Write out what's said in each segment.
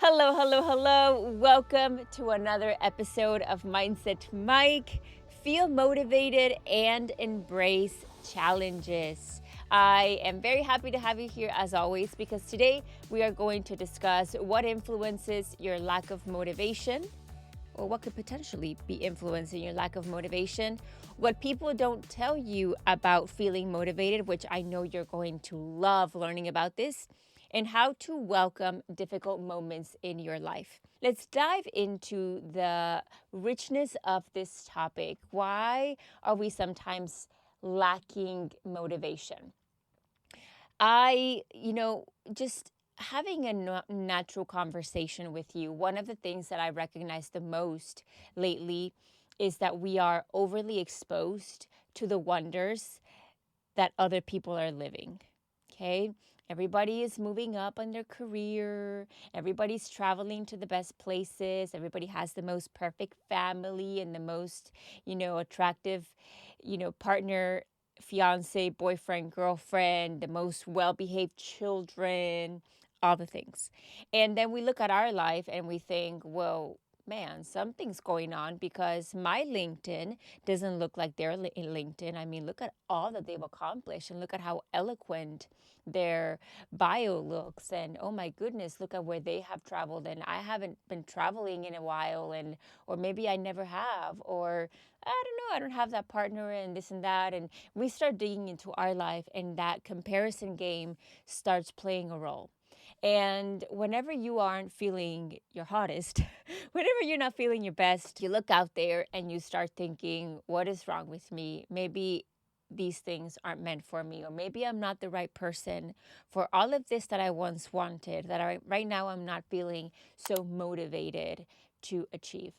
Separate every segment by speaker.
Speaker 1: Hello, hello, hello. Welcome to another episode of Mindset Mike. Feel motivated and embrace challenges. I am very happy to have you here as always because today we are going to discuss what influences your lack of motivation or what could potentially be influencing your lack of motivation, what people don't tell you about feeling motivated, which I know you're going to love learning about this, and how to welcome difficult moments in your life. Let's dive into the richness of this topic. Why are we sometimes lacking motivation? Just having a natural conversation with you, one of the things that I recognize the most lately is that we are overly exposed to the wonders that other people are living. Okay? Everybody is moving up on their career. Everybody's traveling to the best places. Everybody has the most perfect family and the most, attractive, partner, fiance, boyfriend, girlfriend, the most well-behaved children, all the things. And then we look at our life and we think, well, man, something's going on because my LinkedIn doesn't look like their LinkedIn. I mean, look at all that they've accomplished and look at how eloquent their bio looks. And oh my goodness, look at where they have traveled. And I haven't been traveling in a while, or maybe I never have, or I don't know, I don't have that partner and this and that. And we start digging into our life, and that comparison game starts playing a role. And whenever you aren't feeling your hottest, whenever you're not feeling your best, you look out there and you start thinking, what is wrong with me? Maybe these things aren't meant for me, or maybe I'm not the right person for all of this that I once wanted, that right now I'm not feeling so motivated to achieve.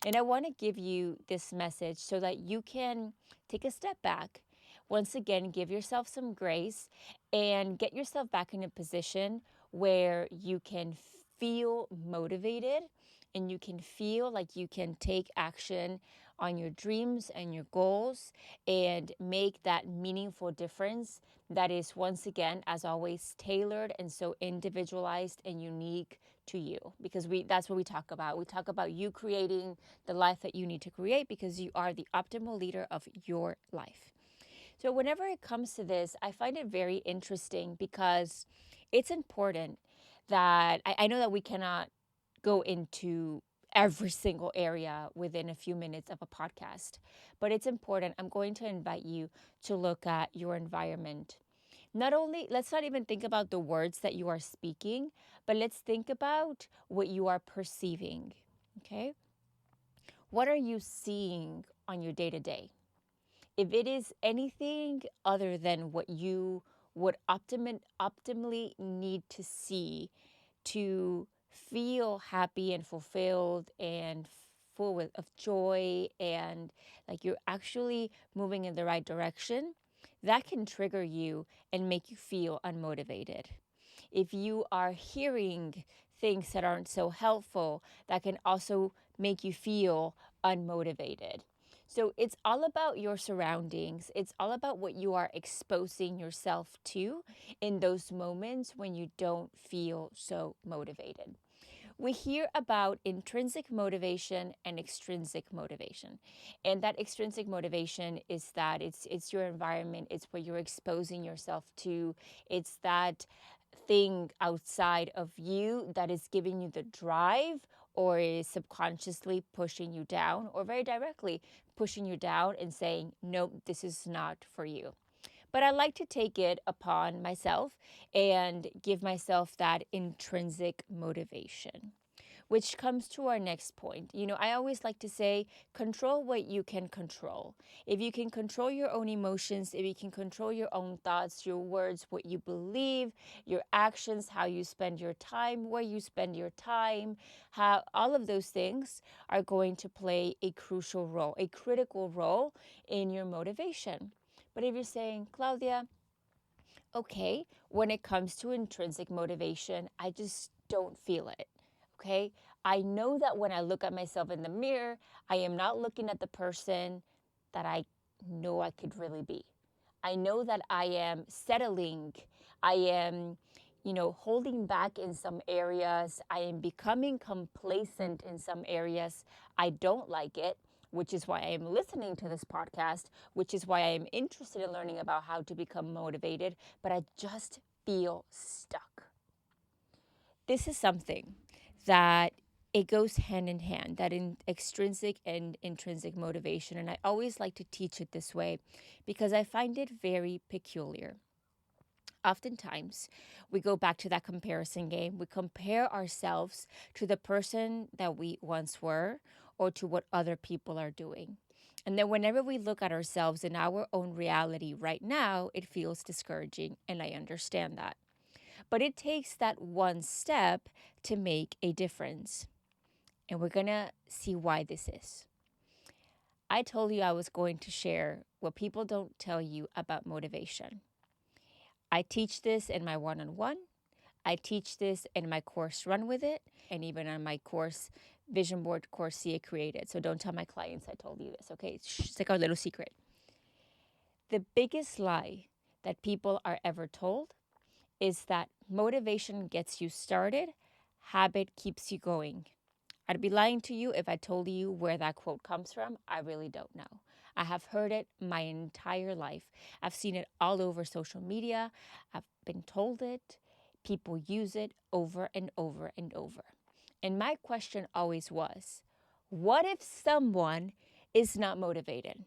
Speaker 1: And I want to give you this message so that you can take a step back. Once again, give yourself some grace and get yourself back in a position where you can feel motivated and you can feel like you can take action on your dreams and your goals and make that meaningful difference that is, once again, as always, tailored and so individualized and unique to you, because that's what we talk about. We talk about you creating the life that you need to create because you are the optimal leader of your life. So whenever it comes to this, I find it very interesting because it's important that I know that we cannot go into every single area within a few minutes of a podcast, but it's important. I'm going to invite you to look at your environment. Not only, let's not even think about the words that you are speaking, but let's think about what you are perceiving. Okay? What are you seeing on your day to day? If it is anything other than what you would optimally need to see to feel happy and fulfilled and full of joy and like you're actually moving in the right direction, that can trigger you and make you feel unmotivated. If you are hearing things that aren't so helpful, that can also make you feel unmotivated. So it's all about your surroundings. It's all about what you are exposing yourself to in those moments when you don't feel so motivated. We hear about intrinsic motivation and extrinsic motivation. And that extrinsic motivation is that it's your environment, it's what you're exposing yourself to. It's that thing outside of you that is giving you the drive or is subconsciously pushing you down or very directly pushing you down and saying, nope, this is not for you. But I like to take it upon myself and give myself that intrinsic motivation, which comes to our next point. I always like to say, control what you can control. If you can control your own emotions, if you can control your own thoughts, your words, what you believe, your actions, how you spend your time, where you spend your time, how all of those things are going to play a crucial role, a critical role in your motivation. But if you're saying, Claudia, okay, when it comes to intrinsic motivation, I just don't feel it. Okay, I know that when I look at myself in the mirror, I am not looking at the person that I know I could really be. I know that I am settling. I am, holding back in some areas. I am becoming complacent in some areas. I don't like it, which is why I am listening to this podcast, which is why I am interested in learning about how to become motivated, but I just feel stuck. This is something that it goes hand in hand, that in extrinsic and intrinsic motivation. And I always like to teach it this way because I find it very peculiar. Oftentimes, we go back to that comparison game. We compare ourselves to the person that we once were or to what other people are doing. And then, whenever we look at ourselves in our own reality right now, it feels discouraging. And I understand that. But it takes that one step to make a difference. And we're going to see why this is. I told you I was going to share what people don't tell you about motivation. I teach this in my one-on-one. I teach this in my course Run With It, and even on my course, Vision Board course, See It Created. So don't tell my clients I told you this, okay? It's like our little secret. The biggest lie that people are ever told is that motivation gets you started, habit keeps you going. I'd be lying to you if I told you where that quote comes from. I really don't know. I have heard it my entire life. I've seen it all over social media. I've been told it. People use it over and over and over. And my question always was, what if someone is not motivated?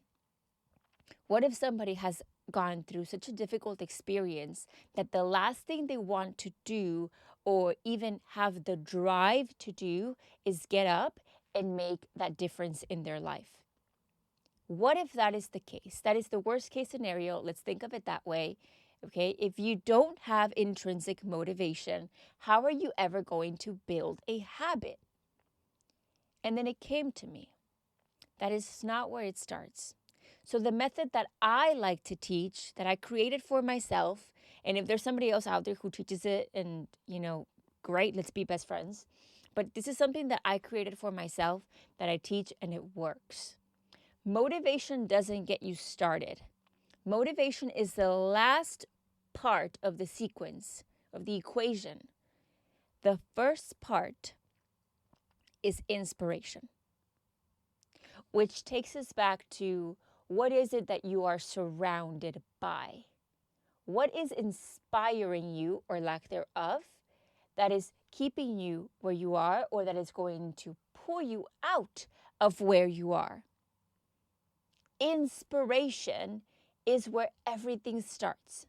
Speaker 1: What if somebody has gone through such a difficult experience that the last thing they want to do or even have the drive to do is get up and make that difference in their life? What if that is the case? That is the worst case scenario. Let's think of it that way. Okay, if you don't have intrinsic motivation, how are you ever going to build a habit? And then it came to me. That is not where it starts. So the method that I like to teach, that I created for myself, and if there's somebody else out there who teaches it, and great, let's be best friends. But this is something that I created for myself, that I teach, and it works. Motivation doesn't get you started. Motivation is the last part of the sequence, of the equation. The first part is inspiration, which takes us back to, what is it that you are surrounded by? What is inspiring you, or lack thereof, that is keeping you where you are, or that is going to pull you out of where you are? Inspiration is where everything starts.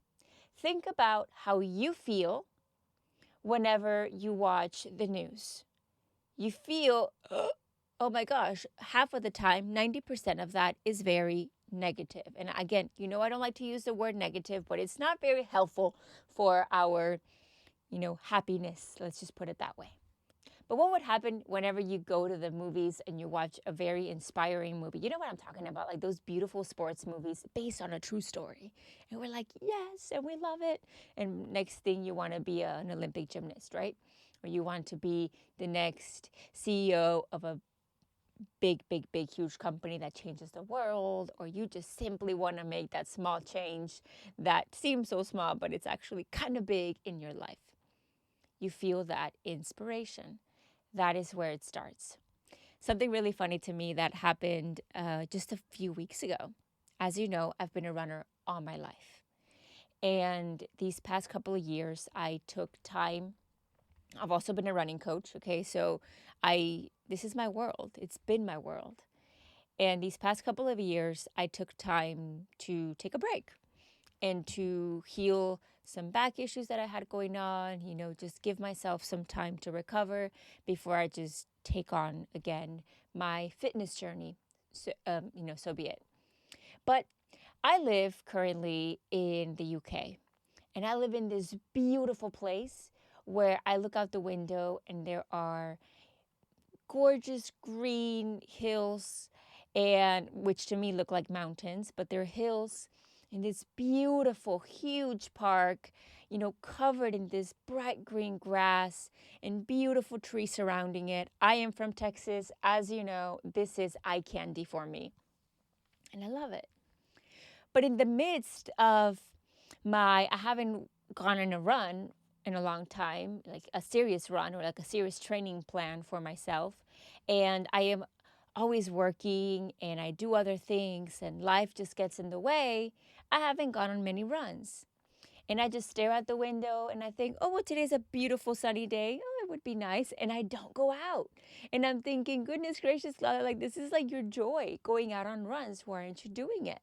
Speaker 1: Think about how you feel whenever you watch the news. You feel, oh my gosh, half of the time, 90% of that is very negative. And again, I don't like to use the word negative, but it's not very helpful for our, happiness. Let's just put it that way. But what would happen whenever you go to the movies and you watch a very inspiring movie? You know what I'm talking about? Like those beautiful sports movies based on a true story. And we're like, yes, and we love it. And next thing, you want to be an Olympic gymnast, right? Or you want to be the next CEO of a big, big, big, huge company that changes the world, or you just simply want to make that small change that seems so small, but it's actually kind of big in your life. You feel that inspiration. That is where it starts. Something really funny to me that happened just a few weeks ago. As you know, I've been a runner all my life. And these past couple of years, I took time. I've also been a running coach, okay? So this is my world. It's been my world. And these past couple of years, I took time to take a break and to heal some back issues that I had going on, just give myself some time to recover before I just take on again my fitness journey. So, so be it. But I live currently in the UK, and I live in this beautiful place where I look out the window and there are gorgeous green hills, and which to me look like mountains, but they're hills in this beautiful, huge park, covered in this bright green grass and beautiful trees surrounding it. I am from Texas. As you know, this is eye candy for me, and I love it. But in the midst of I haven't gone on a run in a long time, like a serious run or like a serious training plan for myself. And I am always working and I do other things and life just gets in the way. I haven't gone on many runs. And I just stare out the window and I think, oh, well, today's a beautiful sunny day. Oh, it would be nice. And I don't go out. And I'm thinking, goodness gracious, Claudia, like this is like your joy going out on runs. Why aren't you doing it?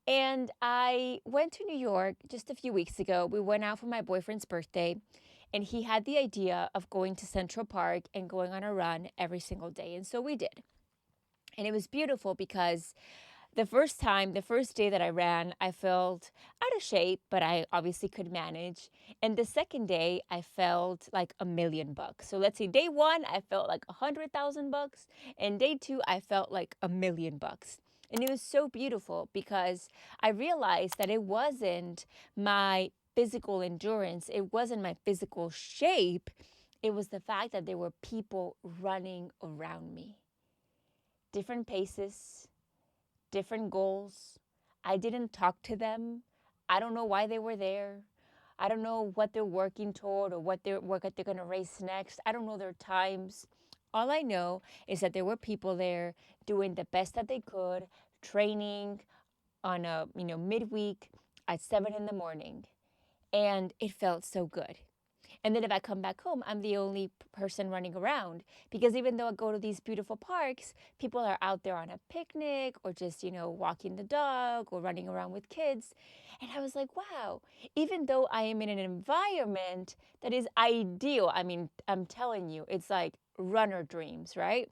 Speaker 1: And I went to New York just a few weeks ago. We went out for my boyfriend's birthday, and he had the idea of going to Central Park and going on a run every single day. And so we did. And it was beautiful because the first day that I ran, I felt out of shape, but I obviously could manage. And the second day, I felt like $1,000,000. So let's say day one, I felt like $100,000, and day two, I felt like $1,000,000. And it was so beautiful because I realized that it wasn't my physical endurance, it wasn't my physical shape. It was the fact that there were people running around me, different paces, different goals. I didn't talk to them. I don't know why they were there. I don't know what they're working toward or what they're going to race next. I don't know their times. All I know is that there were people there doing the best that they could, training on a midweek at 7 in the morning, and it felt so good. And then if I come back home, I'm the only person running around because even though I go to these beautiful parks, people are out there on a picnic or just, walking the dog or running around with kids. And I was like, wow, even though I am in an environment that is ideal, I mean, I'm telling you, it's like runner dreams, right?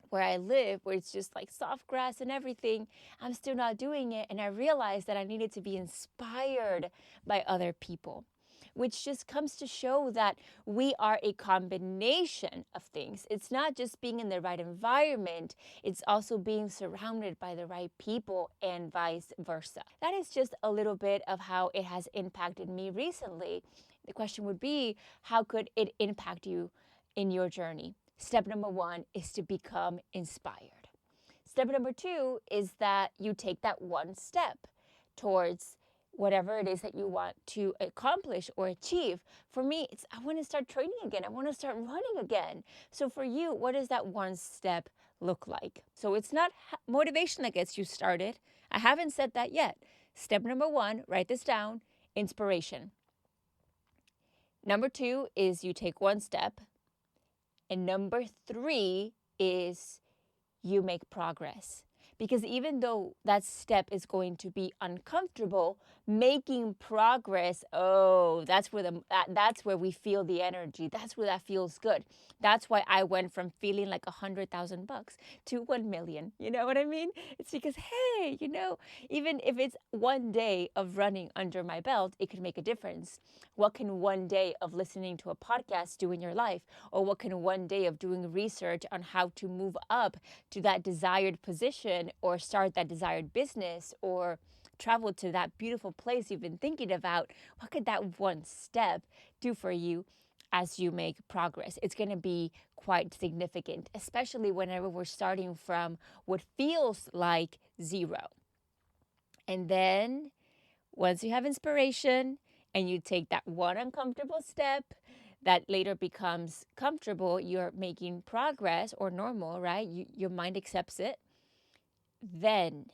Speaker 1: Where I live, where it's just like soft grass and everything, I'm still not doing it. And I realized that I needed to be inspired by other people, which just comes to show that we are a combination of things. It's not just being in the right environment, it's also being surrounded by the right people and vice versa. That is just a little bit of how it has impacted me recently. The question would be, how could it impact you in your journey? Step number one is to become inspired. Step number two is that you take that one step towards whatever it is that you want to accomplish or achieve. For me, it's I want to start training again. I want to start running again. So for you, what does that one step look like? So it's not motivation that gets you started. I haven't said that yet. Step number one, write this down, inspiration. Number two is you take one step. And number three is you make progress. Because even though that step is going to be uncomfortable, making progress, that's where we feel the energy. That's where that feels good. That's why I went from feeling like $100,000 to 1,000,000. You know what I mean? It's because, hey, even if it's one day of running under my belt, it could make a difference. What can one day of listening to a podcast do in your life? Or what can one day of doing research on how to move up to that desired position or start that desired business or travel to that beautiful place you've been thinking about? What could that one step do for you as you make progress? It's going to be quite significant, especially whenever we're starting from what feels like zero. And then once you have inspiration and you take that one uncomfortable step that later becomes comfortable, you're making progress or normal, right? Your mind accepts it. Then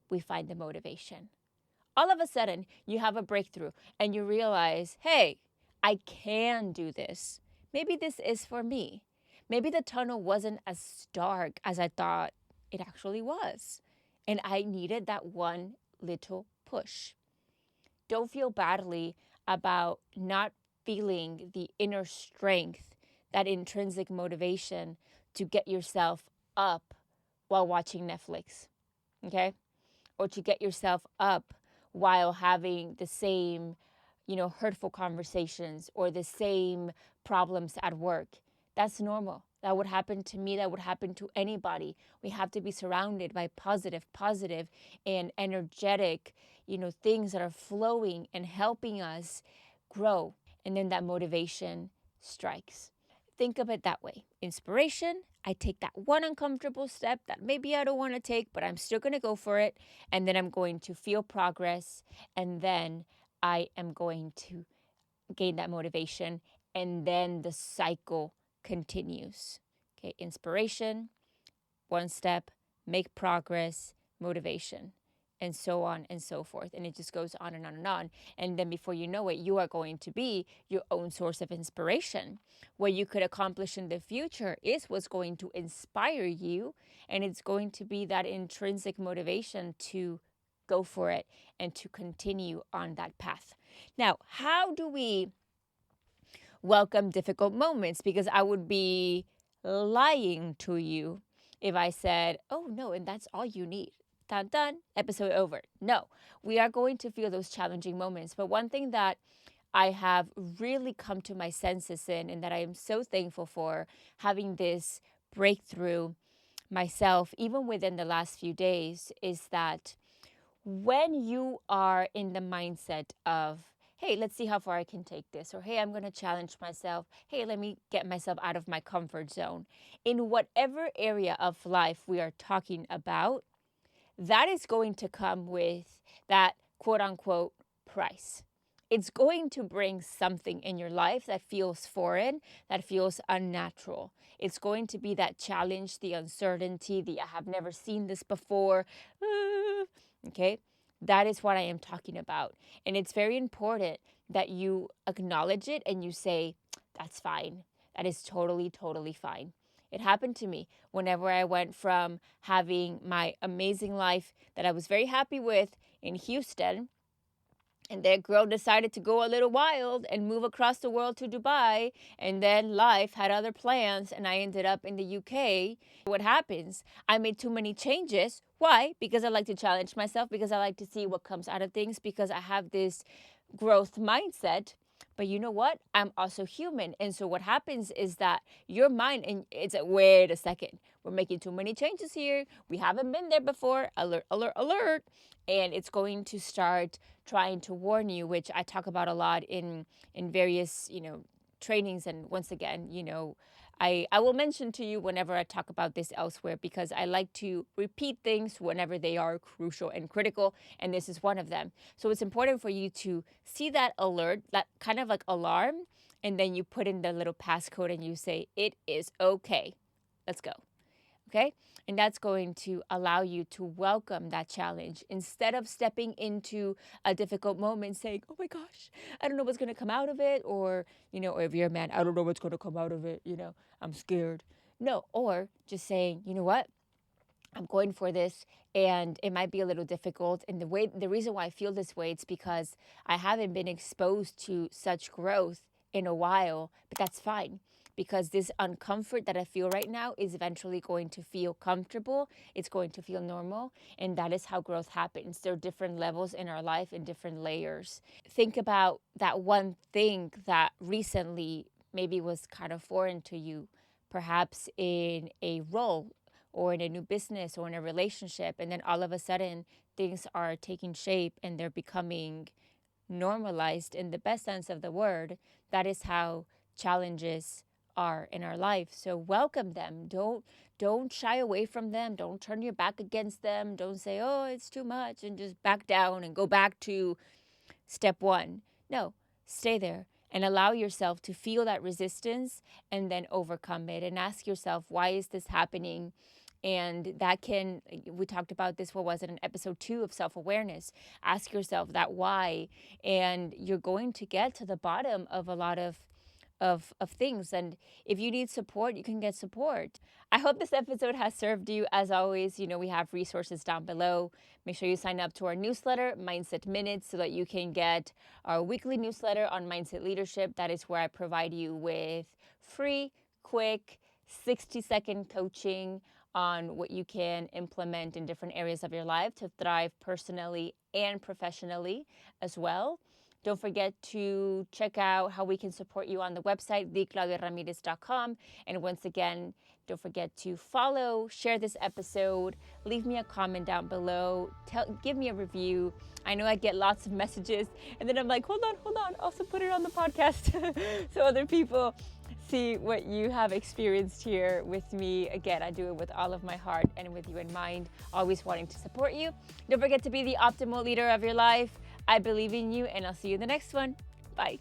Speaker 1: we find the motivation. All of a sudden, you have a breakthrough and you realize, hey, I can do this. Maybe this is for me. Maybe the tunnel wasn't as dark as I thought it actually was. And I needed that one little push. Don't feel badly about not feeling the inner strength, that intrinsic motivation to get yourself up while watching Netflix, okay? Or to get yourself up while having the same, hurtful conversations or the same problems at work. That's normal. That would happen to me. That would happen to anybody. We have to be surrounded by positive, and energetic, things that are flowing and helping us grow. And then that motivation strikes. Think of it that way. Inspiration, I take that one uncomfortable step that maybe I don't want to take, but I'm still going to go for it. And then I'm going to feel progress. And then I am going to gain that motivation, and then the cycle continues. Okay, inspiration, one step, make progress, motivation, and so on and so forth. And it just goes on and on and on. And then before you know it, you are going to be your own source of inspiration. What you could accomplish in the future is what's going to inspire you. And it's going to be that intrinsic motivation to go for it and to continue on that path. Now, how do we welcome difficult moments? Because I would be lying to you if I said, oh no, and that's all you need. Dun dun, episode over. No, we are going to feel those challenging moments. But one thing that I have really come to my senses in, and that I am so thankful for having this breakthrough myself, even within the last few days, is that when you are in the mindset of, hey, let's see how far I can take this, or hey, I'm going to challenge myself, hey, let me get myself out of my comfort zone, in whatever area of life we are talking about, that is going to come with that quote unquote price. It's going to bring something in your life that feels foreign, that feels unnatural. It's going to be that challenge, the uncertainty, the I have never seen this before. Okay, that is what I am talking about. And it's very important that you acknowledge it and you say, that's fine. That is totally, totally fine. It happened to me whenever I went from having my amazing life that I was very happy with in Houston, and that girl decided to go a little wild and move across the world to Dubai. And then life had other plans and I ended up in the UK. What happens? I made too many changes. Why? Because I like to challenge myself, because I like to see what comes out of things, because I have this growth mindset. But you know what? I'm also human. And so what happens is that your mind, and it's like, wait a second, we're making too many changes here. We haven't been there before. Alert, alert, alert. And it's going to start trying to warn you, which I talk about a lot in various, trainings. And once again, I will mention to you whenever I talk about this elsewhere, because I like to repeat things whenever they are crucial and critical, and this is one of them. So it's important for you to see that alert, that kind of like alarm, and then you put in the little passcode and you say, it is okay. Let's go. Okay? And that's going to allow you to welcome that challenge instead of stepping into a difficult moment saying, oh my gosh, I don't know what's going to come out of it. Or if you're a man, I don't know what's going to come out of it. I'm scared. No, or just saying, you know what? I'm going for this, and it might be a little difficult. And the reason why I feel this way, it's because I haven't been exposed to such growth in a while, but that's fine, because this uncomfort that I feel right now is eventually going to feel comfortable. It's going to feel normal. And that is how growth happens. There are different levels in our life and different layers. Think about that one thing that recently maybe was kind of foreign to you, perhaps in a role or in a new business or in a relationship. And then all of a sudden things are taking shape and they're becoming normalized in the best sense of the word. That is how challenges are in our life. So welcome them. Don't shy away from them. Don't turn your back against them. Don't say, oh, it's too much, and just back down and go back to step one. No, stay there and allow yourself to feel that resistance and then overcome it, and ask yourself, why is this happening? And we talked about this, what was it, in episode 2 of self-awareness. Ask yourself that why, and you're going to get to the bottom of a lot of things. And if you need support, you can get support. I hope this episode has served you. As always, we have resources down below. Make sure you sign up to our newsletter, Mindset Minutes, so that you can get our weekly newsletter on mindset leadership. That is where I provide you with free, quick, 60-second coaching on what you can implement in different areas of your life to thrive personally and professionally as well. Don't forget to check out how we can support you on the website, theclaudiaramirez.com. And once again, don't forget to follow, share this episode, leave me a comment down below, give me a review. I know I get lots of messages, and then I'm like, hold on, also put it on the podcast so other people see what you have experienced here with me. Again, I do it with all of my heart and with you in mind, always wanting to support you. Don't forget to be the optimal leader of your life. I believe in you, and I'll see you in the next one. Bye.